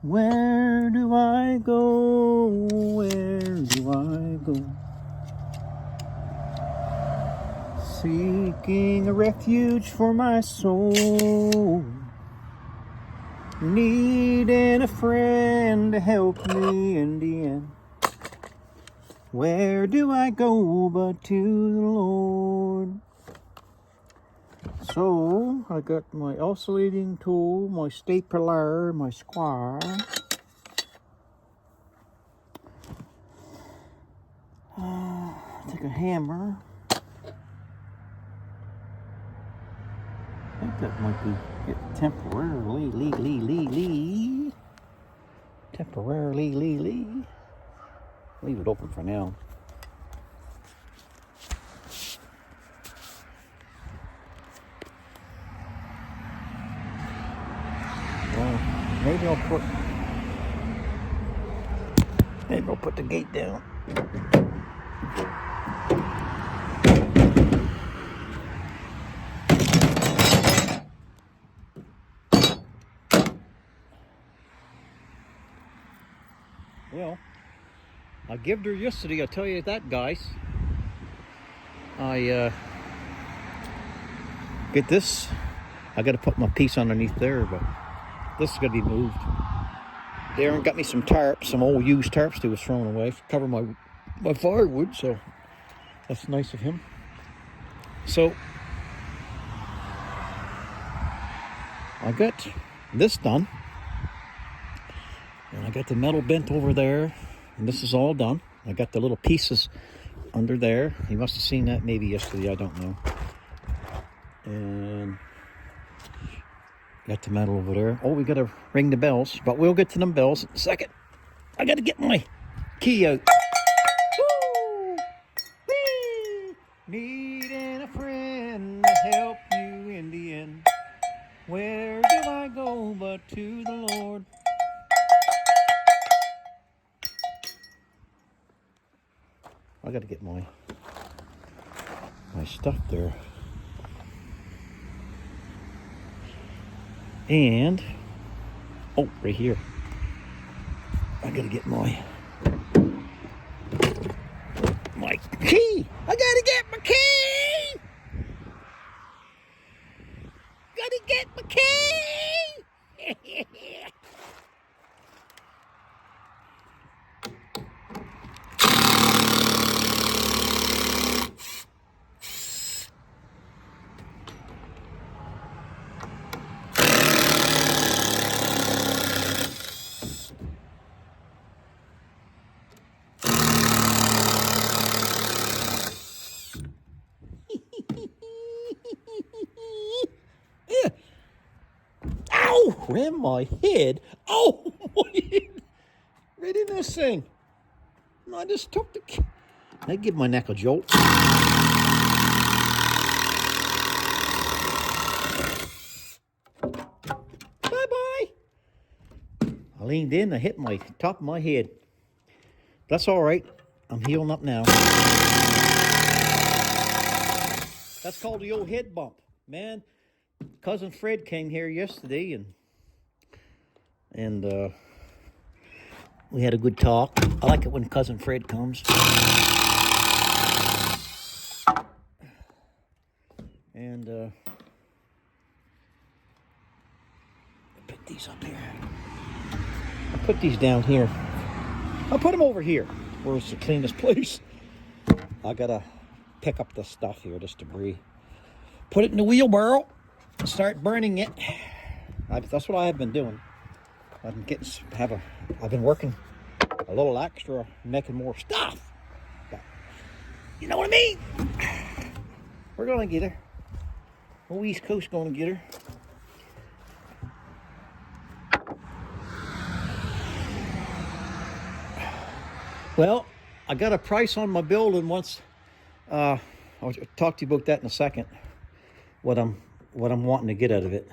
Where do I go? Where do I go? Seeking a refuge for my soul. Needing a friend to help me in the end. Where do I go but to the Lord? So, I got my oscillating tool, my stapler, my square. Take a hammer. I think that might be it temporarily, leave it open for now. Well, maybe I'll put the gate down. Well, I gave her yesterday, I'll tell you that, guys. I get this. I got to put my piece underneath there, but this is going to be moved. Darren got me some tarps, some old used tarps that was thrown away to cover my firewood, so that's nice of him. So I got this done, and I got the metal bent over there, and this is all done. I got the little pieces under there. You must have seen that maybe yesterday, I don't know. And got the metal over there. Oh, we got to ring the bells, but we'll get to them bells in a second. I got to get my key out. Woo! Whee! Needing a friend to help you in the end. Where do I go but to the Lord? I got to get my stuff there. And, oh, right here. I gotta get my key. I gotta get my key. Gotta get my key. Ow! Ran my head. Oh, right in this thing. I just took the key. I give my neck a jolt. Bye-bye. I leaned in, I hit my top of my head. That's all right. I'm healing up now. That's called the old head bump. Man, Cousin Fred came here yesterday and we had a good talk. I like it when Cousin Fred comes. And pick these up here. I'll put these down here. I'll put them over here, where it's the cleanest place. I gotta pick up this stuff here, this debris. Put it in the wheelbarrow and start burning it. That's what I have been doing. I've been working a little extra, making more stuff. But you know what I mean? We're gonna get her. Old East Coast gonna get her. Well, I got a price on my building once. I'll talk to you about that in a second. What I'm wanting to get out of it,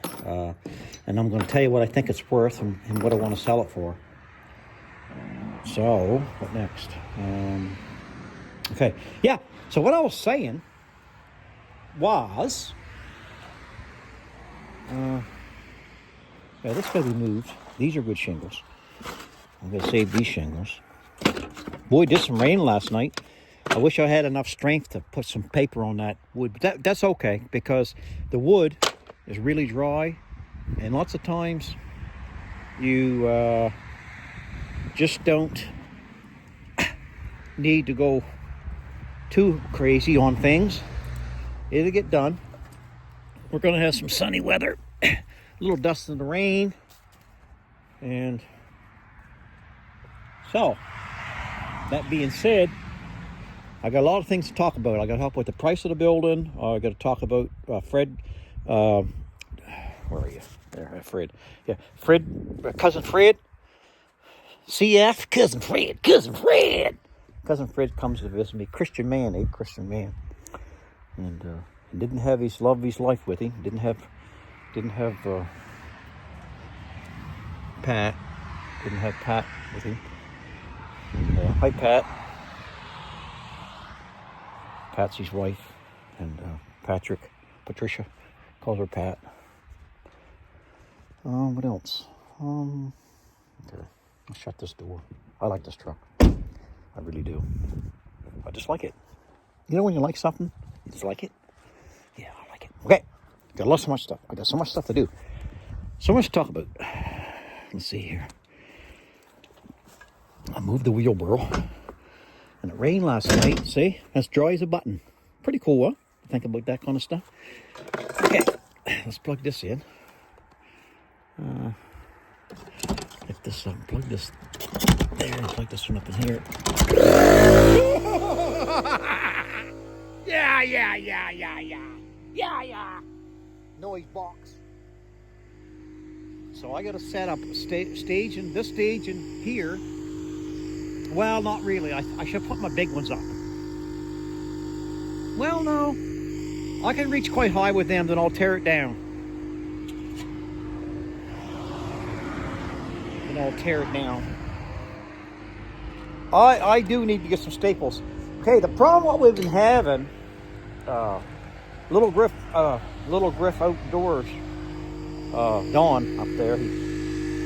and I'm going to tell you what I think it's worth and what I want to sell it for. So, what next? Okay, yeah. So what I was saying was, yeah, this got to be moved. These are good shingles. I'm going to save these shingles. Boy, did some rain last night. I wish I had enough strength to put some paper on that wood. But that's okay, because the wood is really dry. And lots of times you just don't need to go too crazy on things. It'll get done. We're going to have some sunny weather. A little dust in the rain. And so, that being said, I got a lot of things to talk about. I got to talk about the price of the building. I got to talk about Fred. Where are you? There, Fred. Yeah, Fred, cousin Fred. CF, cousin Fred, cousin Fred. Cousin Fred comes to visit me. Christian man, Christian man, and he didn't have his love of his life with him. Didn't have Pat. Didn't have Pat with him. And, hi, Pat. Pat's his wife, and Patricia calls her Pat. What else? Okay, I'll shut this door. I like this truck. I really do. I just like it. You know when you like something, you just like it? Yeah, I like it. Okay, got so much stuff. I got so much stuff to do. So much to talk about. Let's see here. I moved the wheelbarrow. And it rained last night. See? As dry as a button. Pretty cool, huh? Think about that kind of stuff. Okay, let's plug this in. Lift this up, plug this there, and plug this one up in here. Yeah. Noise box. So I got to set up a stage in this stage in here. Well, not really. I should put my big ones up. Well, no. I can reach quite high with them, then I'll tear it down. And I'll tear it down. I do need to get some staples. Okay, the problem what we've been having, Little Griff Outdoors, Don up there,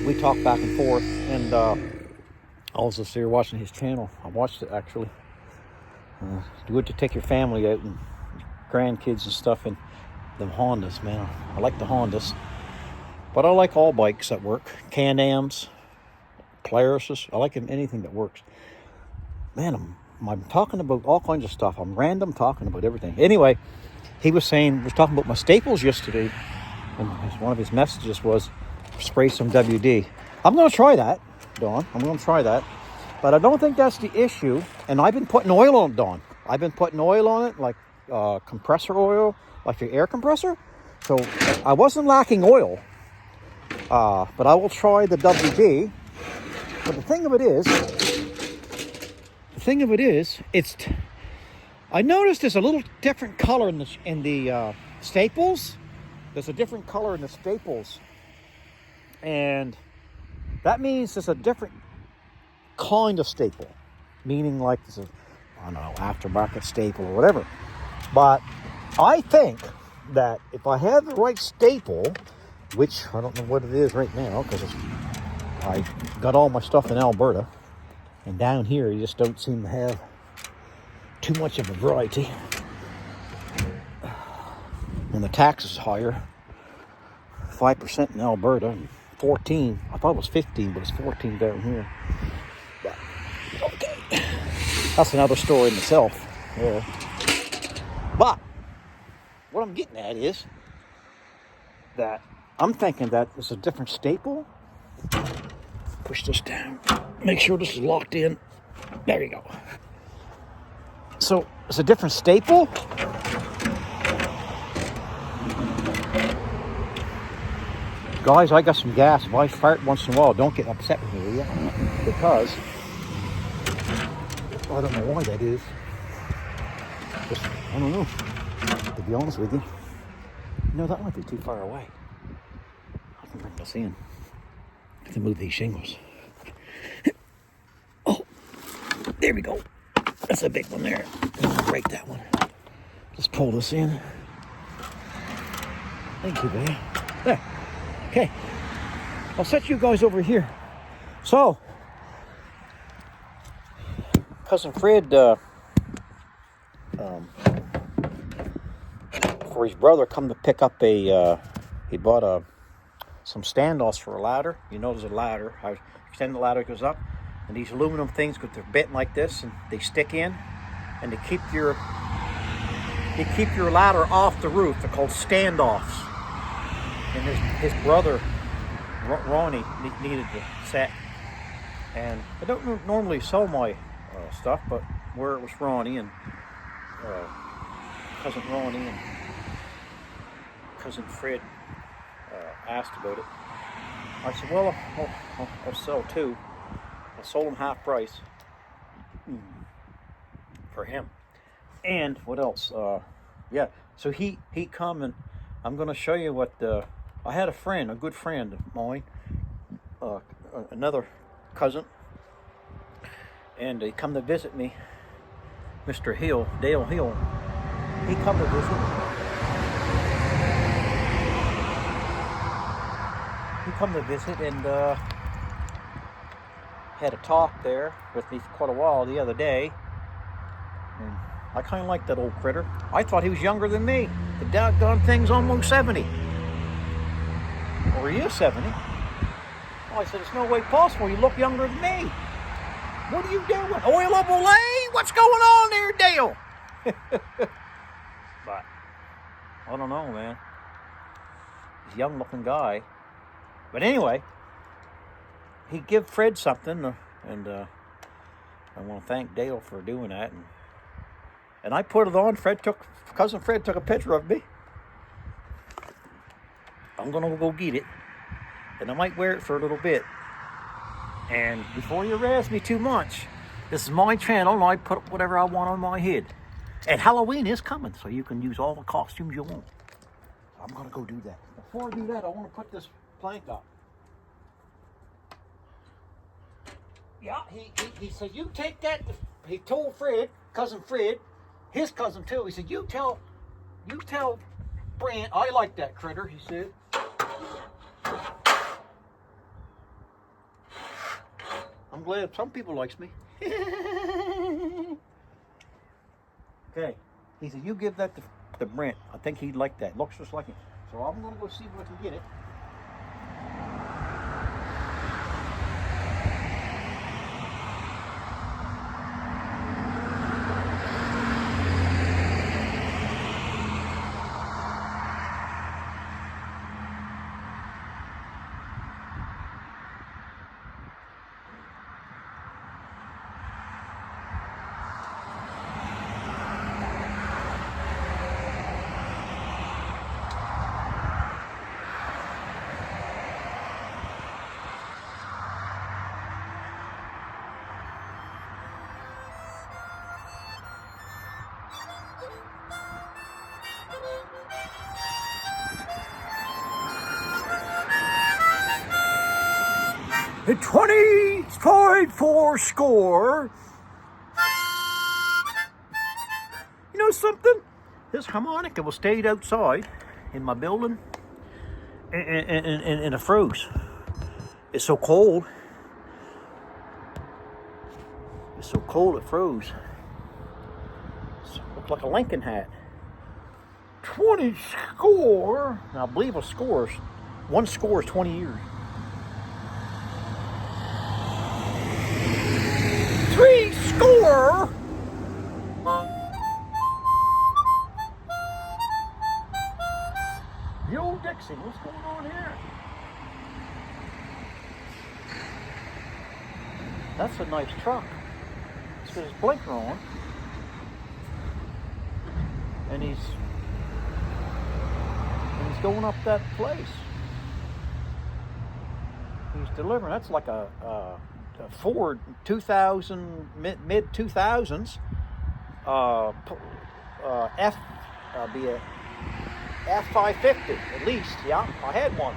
we talk back and forth, and I was just here watching his channel. I watched it actually. It's good to take your family out and grandkids and stuff in them Hondas, man. I like the Hondas. But I like all bikes that work. Can-Ams, Polaris. I like anything that works. Man, I'm talking about all kinds of stuff. I'm random talking about everything. Anyway, he was talking about my staples yesterday. And one of his messages was, spray some WD. I'm going to try that, Dawn. I'm going to try that. But I don't think that's the issue. And I've been putting oil on it, Dawn. I've been putting oil on it, like compressor oil, like your air compressor. So I wasn't lacking oil. But I will try the WD. But the thing of it is, I noticed there's a little different color in the staples. There's a different color in the staples. And that means there's a different kind of staple, meaning like this is, I don't know, aftermarket staple or whatever. But I think that if I have the right staple, which I don't know what it is right now because I got all my stuff in Alberta, and down here you just don't seem to have too much of a variety, and the tax is higher, 5% in Alberta, and 14. I thought it was 15, but it's 14 down here. But, okay, that's another story in itself. Yeah. But what I'm getting at is that I'm thinking that it's a different staple. Push this down. Make sure this is locked in. There you go. So it's a different staple. Guys, I got some gas. If I fart once in a while, don't get upset with me, will you? Because I don't know why that is. Just, I don't know. To be honest with you. No, that might be too far away. I can bring this in. I have to move these shingles. Oh, there we go. That's a big one there. Break that one. Just pull this in. Thank you, babe. There. Okay. I'll set you guys over here. So, Cousin Fred, for his brother, come to pick up he bought some standoffs for a ladder. You know there's a ladder. I extend the ladder, goes up, and these aluminum things, because they're bent like this, and they stick in, and they keep your ladder off the roof. They're called standoffs. And his brother, Ronnie, needed the set. And I don't normally sell my stuff, but where it was Ronnie and cousin Ronnie and cousin Fred asked about it, I said, well, I'll sell two. I sold him half price for him. And what else? Yeah, so he come, and I'm going to show you what I had a good friend of mine, another cousin, and he come to visit me, Mr. Hill, Dale Hill. He come to visit. He come to visit and had a talk there with me for quite a while the other day. And I kind of like that old critter. I thought he was younger than me. The doggone thing's almost 70. Or he is 70. Well, I said, it's no way possible. You look younger than me. What are you doing? Oil of Olay? What's going on there, Dale? But I don't know, man. He's a young-looking guy. But anyway, he give Fred something, and I want to thank Dale for doing that. And I put it on. Cousin Fred took a picture of me. I'm gonna go get it, and I might wear it for a little bit. And before you razz me too much, this is my channel, and I put up whatever I want on my head. And Halloween is coming, so you can use all the costumes you want. I'm gonna go do that. Before I do that, I want to put this plank up. Yeah, he said, you take that. He told Fred, cousin Fred, his cousin too. He said, you tell Brant, I like that critter. He said. I'm glad some people likes me. Okay. He said, you give that to Brent. I think he'd like that. Looks just like him. So I'm going to go see if I can get it. At 25 for score. You know something? This harmonica was stayed outside in my building and it froze. It's so cold. It's so cold it froze. It looked like a Lincoln hat. 20 score. Now, I believe one score is 20 years. 3 score. The old Dixie, what's going on here? That's a nice truck. It's got his blinker on. And he's going up that place. He's delivering. That's like a Ford 2000 mid 2000s be a F550 at least. Yeah, I had one.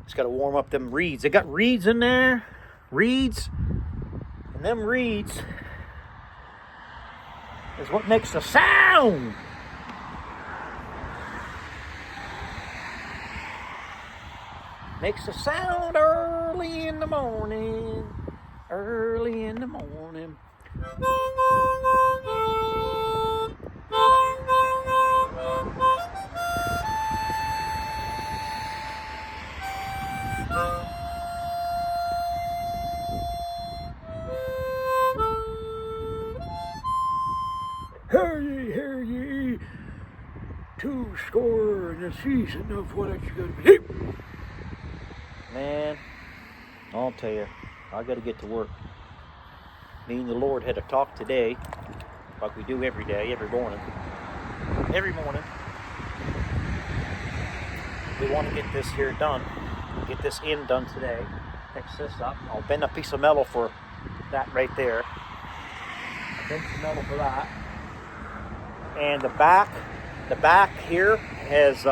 Just got to warm up them reeds. They got reeds in there. Reeds. And them reeds is what makes the sound. Makes the sound early in the morning. Early in the morning. Hear ye, 2 in the season of what you gonna be. Man, I'll tell you, I gotta get to work. Me and the Lord had a talk today, like we do every day, every morning. Every morning. We want to get this here done. Get this end done today. Fix this up. I'll bend a piece of metal for that right there. I'll bend some metal for that. And the back here has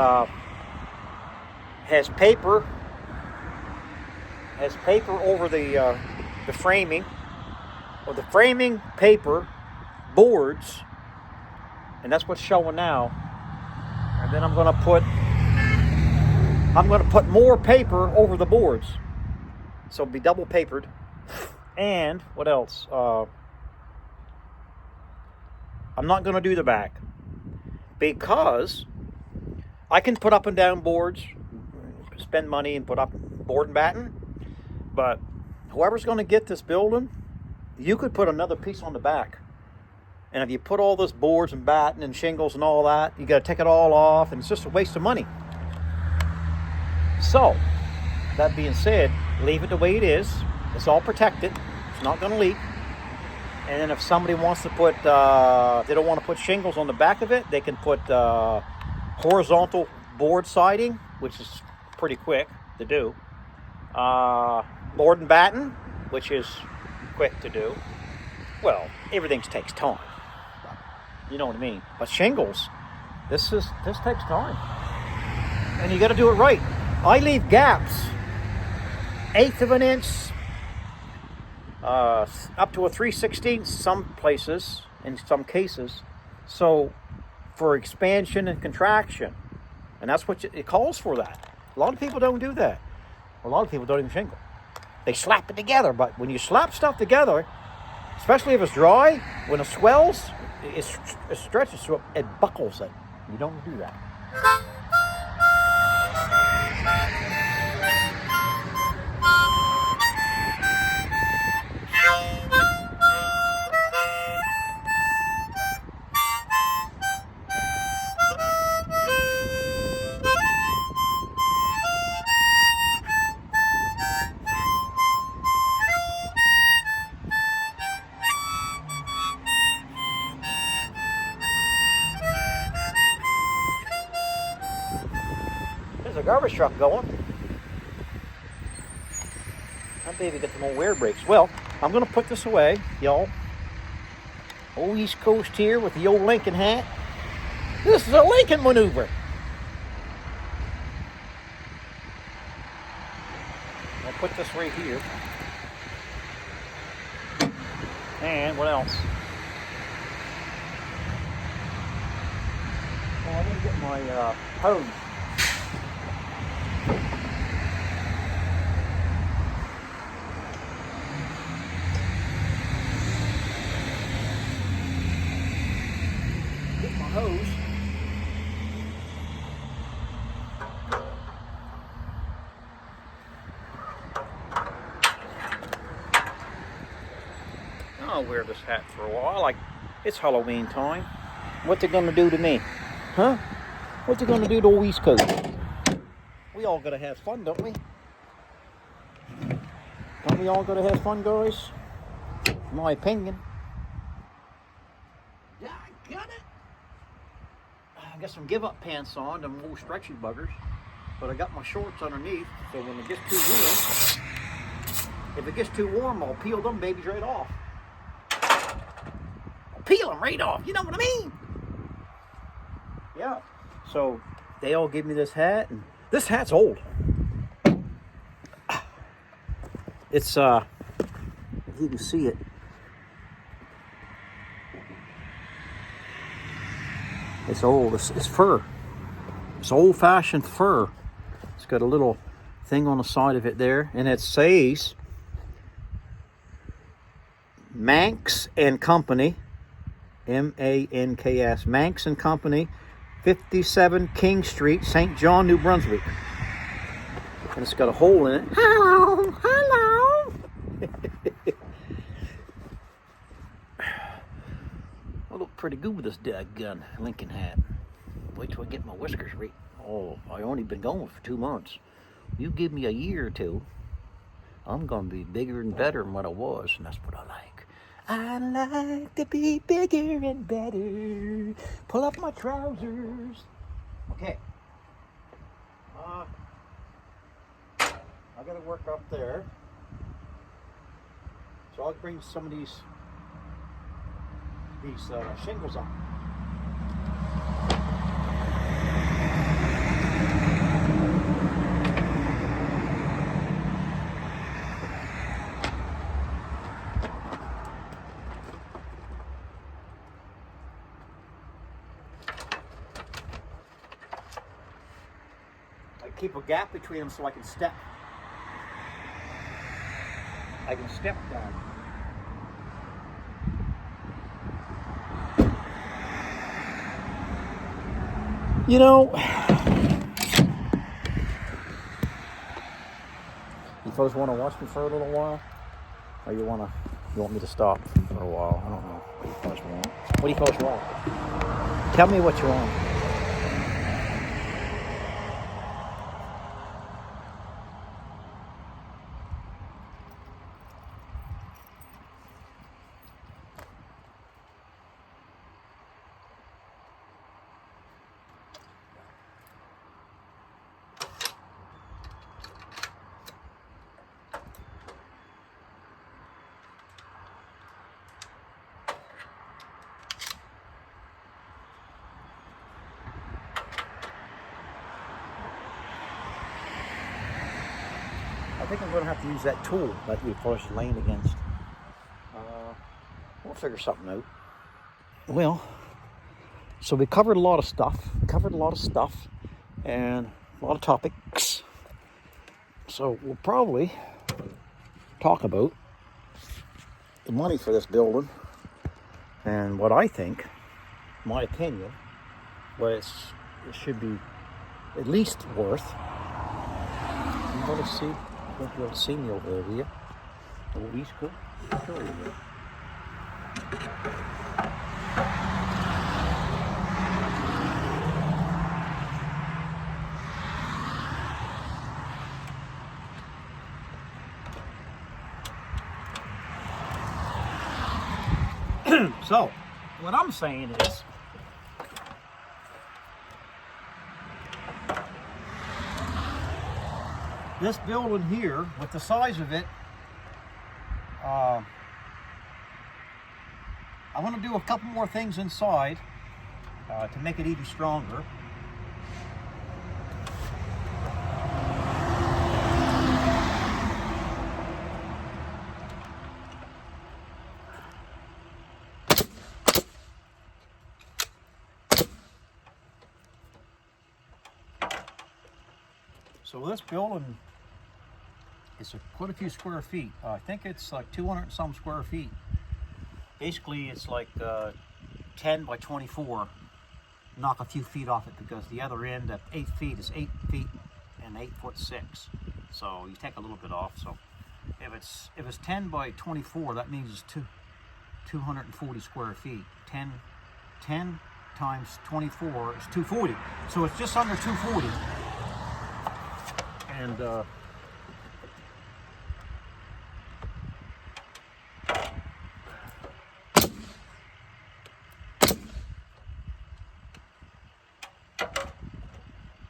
paper. Has paper over the framing, or the framing paper, boards, and that's what's showing now. And then I'm going to put more paper over the boards, so it'll be double papered. And what else? I'm not going to do the back because I can put up and down boards, spend money and put up board and batten. But whoever's going to get this building, you could put another piece on the back. And if you put all those boards and batten and shingles and all that, you got to take it all off, and it's just a waste of money. So, that being said, leave it the way it is. It's all protected. It's not going to leak. And then if somebody wants to put, they don't want to put shingles on the back of it, they can put horizontal board siding, which is pretty quick to do. Board and batten, which is quick to do. Well, everything takes time. You know what I mean? But shingles, this takes time. And you got to do it right. I leave gaps, 1/8 of an inch, up to a 3/16 some places, in some cases. So for expansion and contraction. And that's what it calls for that. A lot of people don't do that. A lot of people don't even shingle. They slap it together, but when you slap stuff together, especially if it's dry, when it swells, it stretches so it buckles it. You don't do that. There's a garbage truck going. That baby got some old air brakes. Well, I'm going to put this away, y'all. Old East Coast here with the old Lincoln hat. This is a Lincoln maneuver. I'll put this right here. And what else? Well, I'm going to get my hose. Get my hose. I'll wear this hat for a while. It's Halloween time. What's it gonna do to me? Huh? What's it gonna do to old East Coast? We all gotta have fun, don't we? Don't we all gotta have fun, guys? In my opinion. Yeah, I got it. I got some give-up pants on, them old stretchy buggers. But I got my shorts underneath, so when it gets too warm, if it gets too warm, I'll peel them babies right off. Peel them right off, you know what I mean? Yeah. So they all give me this hat, and this hat's old. It's if you can see it. It's old. It's fir. It's old-fashioned fir. It's got a little thing on the side of it there, and it says Manx and Company, M-A-N-K-S, Manx and Company, 57 King Street, St. John, New Brunswick. And it's got a hole in it. Hello, hello. I look pretty good with this dadgun Lincoln hat. Wait till I get my whiskers right. Oh, I only been going for 2 months. You give me a year or two, I'm gonna be bigger and better than what I was, and that's what I like. I like to be bigger and better. Pull up my trousers. Okay. I gotta work up there. So I'll bring some of these shingles up. Keep a gap between them so I can step. I can step down. You know, you folks want to watch me for a little while, or you want me to stop for a while? I don't know. What do you folks want? What do you folks want? Tell me what you want. I think I'm going to have to use that tool that we first leaned against. We'll figure something out. Well, so we covered a lot of stuff. And a lot of topics. So we'll probably talk about the money for this building and what I think, my opinion, what it should be at least worth. You want to see? You won't be able to see me over there, will you? Oh, he's cool. Sure you will. So, what I'm saying is, this building here, with the size of it, I want to do a couple more things inside to make it even stronger. So this building is quite a few square feet. I think it's like 200 and some square feet. Basically, it's like 10 by 24. Knock a few feet off it because the other end at 8 feet is 8 feet and 8'6". So you take a little bit off. So if it's 10 by 24, that means it's 240 square feet. 10 times 24 is 240. So it's just under 240. And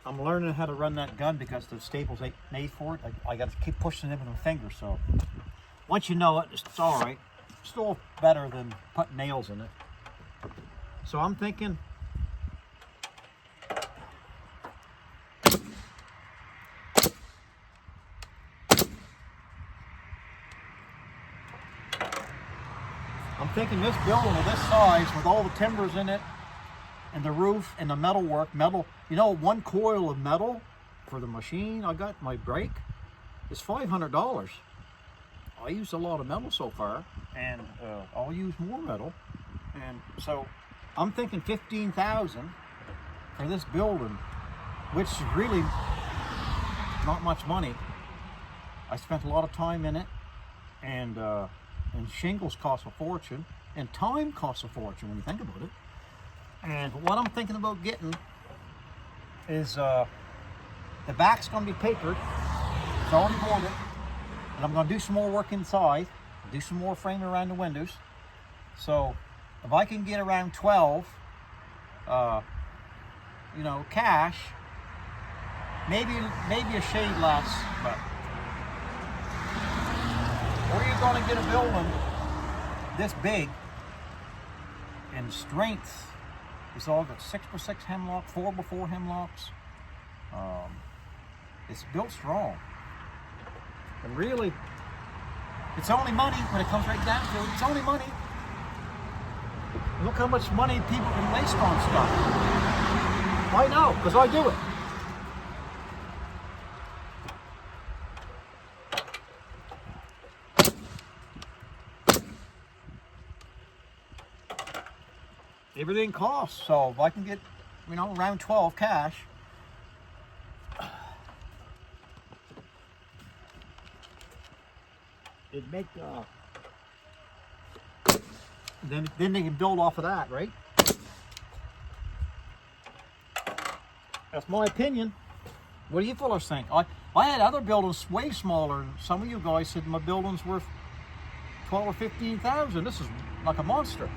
I'm learning how to run that gun because the staples ain't made for it. I got to keep pushing them with my fingers. So once you know it, it's all right. Still better than putting nails in it. So I'm thinking, this building of this size with all the timbers in it and the roof and the metal work. Metal, you know, one coil of metal for the machine I got my brake is $500. I used a lot of metal so far, and I'll use more metal, and so I'm thinking $15,000 for this building, which is really not much money. I spent a lot of time in it, and shingles cost a fortune, and time costs a fortune when you think about it. And what I'm thinking about getting is the back's going to be papered. It's already boarded, and I'm going to do some more work inside, do some more framing around the windows. So if I can get around 12, you know, cash, maybe a shade less, but where are you going to get a building this big and strength? It's all got 6x6 hemlock, 4x4 hemlocks. It's built strong. And really, it's only money when it comes right down to it. It's only money. Look how much money people can waste on stuff. I know, because I do it. Everything costs, so if I can get, you know, around 12 cash, it'd make, then they can build off of that, right? That's my opinion. What do you fellas think? I had other buildings way smaller, and some of you guys said my building's worth 12 or 15,000. This is like a monster.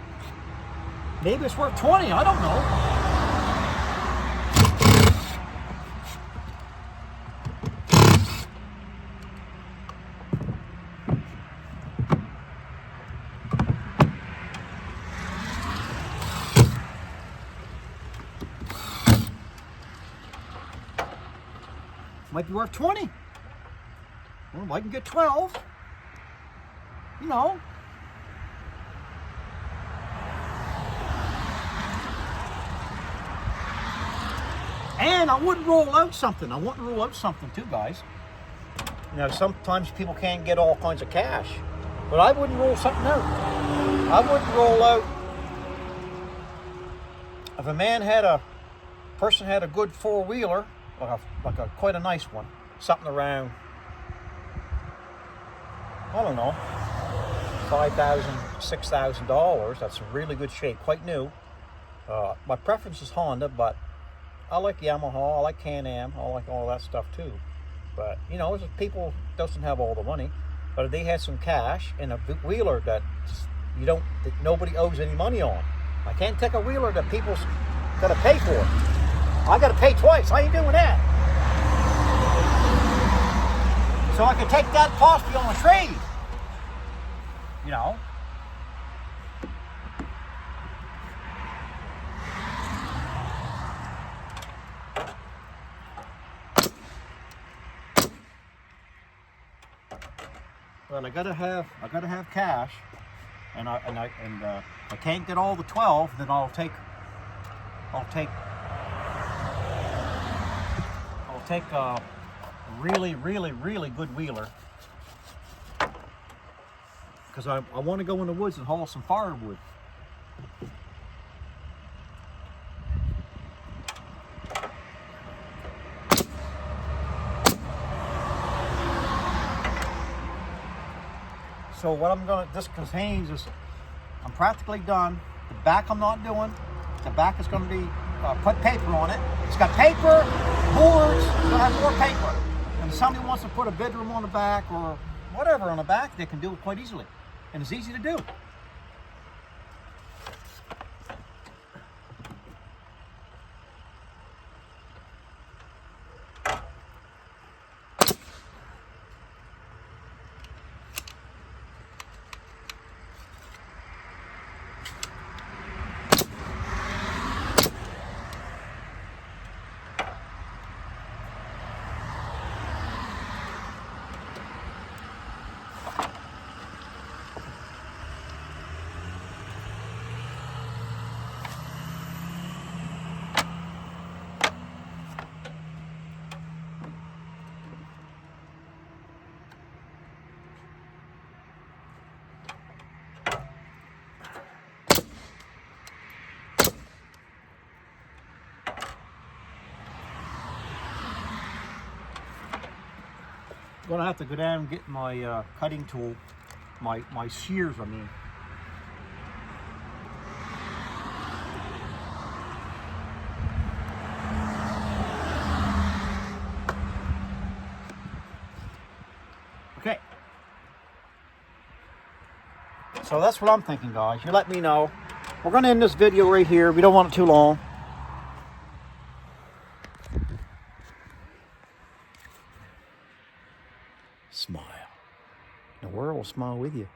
Maybe it's worth 20, I don't know. Might be worth 20. Well, I can get 12. You know. And I wouldn't rule out something. I wouldn't rule out something too, guys. You know, sometimes people can't get all kinds of cash. But I wouldn't rule something out. I wouldn't rule out if a person had a good four-wheeler, like a quite a nice one, something around, I don't know, $5,000, $6,000. That's in really good shape, quite new. My preference is Honda, but I like Yamaha, I like Can-Am, I like all that stuff too. But you know, people doesn't have all the money, but if they had some cash and a wheeler that nobody owes any money on. I can't take a wheeler that people's gotta pay for. I gotta pay twice. How you doing that? So I can take that possibly on a trade. You know. Well, I gotta have cash, and I can't get all the 12. Then I'll take a really, really, really good wheeler, because I want to go in the woods and haul some firewood. So what this contains is, I'm practically done. The back I'm not doing. The back is going to be put paper on it. It's got paper, boards, it's going to have more paper. And if somebody wants to put a bedroom on the back or whatever on the back, they can do it quite easily. And it's easy to do. Gonna have to go down and get my cutting tool, my shears, I mean. Okay. So that's what I'm thinking, guys. You let me know. We're gonna end this video right here. We don't want it too long. Smile. The world will smile with you.